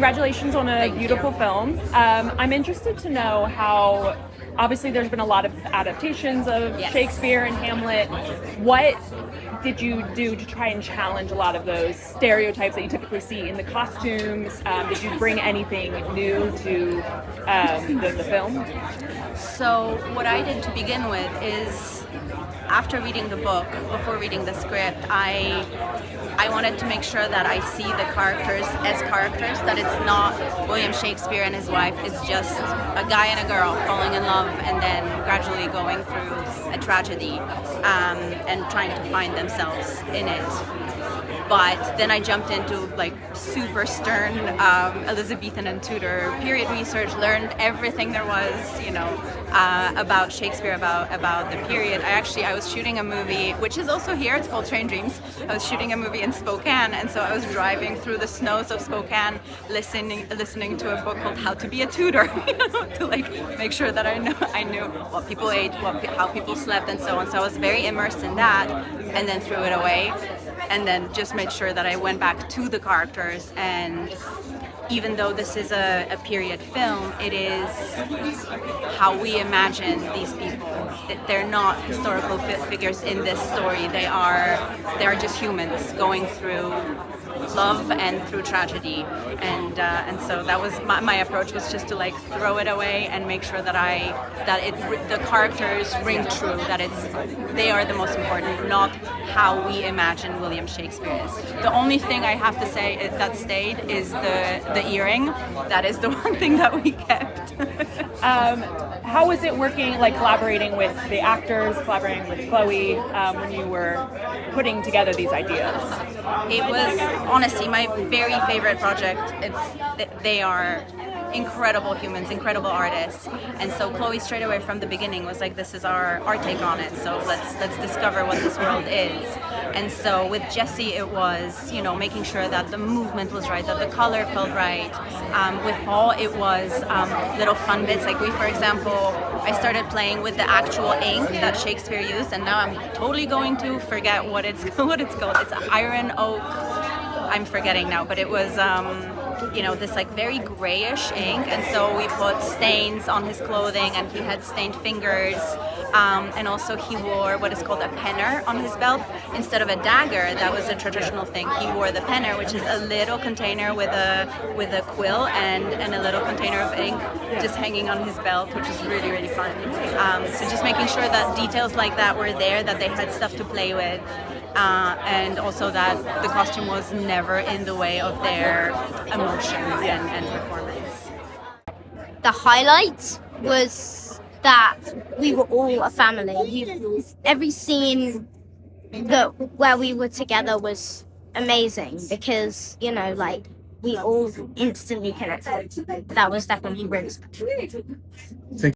congratulations on a beautiful film. I'm interested to know how, obviously there's been a lot of adaptations of Shakespeare and Hamlet. What did you do to try and challenge a lot of those stereotypes that you typically see in the costumes? Did you bring anything new to the film? So what I did to begin with is, after reading the book, before reading the script, I wanted to make sure that I see the characters as characters, that it's not William Shakespeare and his wife, it's just a guy and a girl falling in love and then gradually going through a tragedy and trying to find themselves in it. But then I jumped into like super stern Elizabethan and Tudor period research, learned everything there was, about Shakespeare, about the period. I was shooting a movie, which is also here, it's called Train Dreams. I was shooting a movie in Spokane, and so I was driving through the snows of Spokane, listening to a book called How to Be a Tudor, to like make sure that I knew what people ate, how people slept, and so on. So I was very immersed in that, and then threw it away. And then just made sure that I went back to the characters, and even though this is a period film, it is how we imagine these people. They're not historical figures in this story. They are just humans going through love and through tragedy, and so that was my approach, was just to like throw it away and make sure that the characters ring true, that they are the most important, not how we imagine William Shakespeare is. The only thing I have to say that stayed is the earring. That is the one thing that we kept. How was it working, like collaborating with the actors, collaborating with Chloé, when you were putting together these ideas? It was honestly my very favorite project. They are incredible humans, incredible artists, and so Chloé straight away from the beginning was like, this is our take on it, so let's discover what this world is. And so with Jesse it was making sure that the movement was right, that the color felt right. With Paul it was little fun bits, like for example, I started playing with the actual ink that Shakespeare used, and now I'm totally going to forget what it's called. It's iron oak, I'm forgetting now, but it was this like very grayish ink, and so we put stains on his clothing, and he had stained fingers, and also he wore what is called a penner on his belt instead of a dagger. That was a traditional thing. He wore the penner, which is a little container with a quill and a little container of ink just hanging on his belt, which is really, really fun. So just making sure that details like that were there, that they had stuff to play with. And also that the costume was never in the way of their emotion and performance. The highlight was that we were all a family. Every scene where we were together was amazing because, we all instantly connected. That was definitely really special.